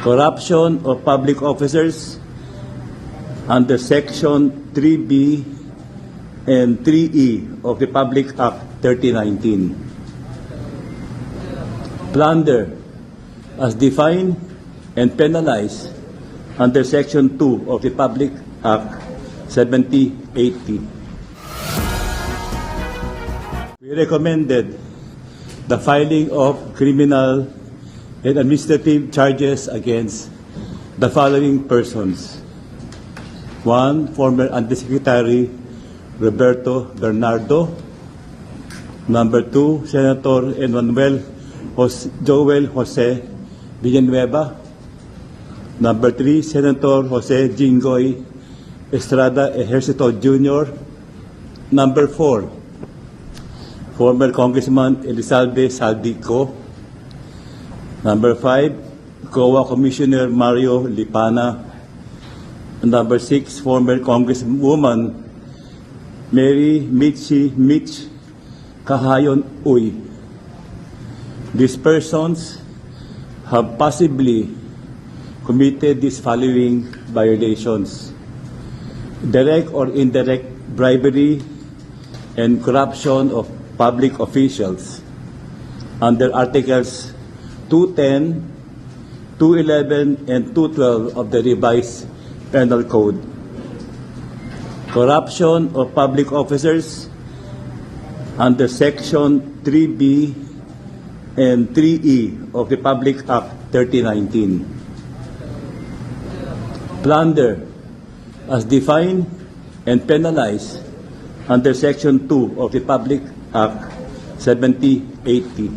corruption of public officers under Section 3B and 3E of the Public Act 3019. Plunder as defined and penalized under Section 2 of the Public Act 7080. We recommended the filing of criminal and administrative charges against the following persons. 1. Former Undersecretary Roberto Bernardo. Number 2, Senator Joel Jose Villanueva. Number 3, Senator Jose Jinggoy Estrada Ejercito Jr. Number 4, former Congressman Elizalde Saldico. Number 5, COA Commissioner Mario Lipana. Number 6, former Congresswoman Mary Mitch Kahayon Uy. These persons have possibly committed these following violations: direct or indirect bribery and corruption of public officials under Articles 210, 211, and 212 of the revised Penal Code. Corruption of public officers under Section 3B and 3E of the Public Act 3019. Plunder as defined and penalized under Section 2 of the Public Act 7080.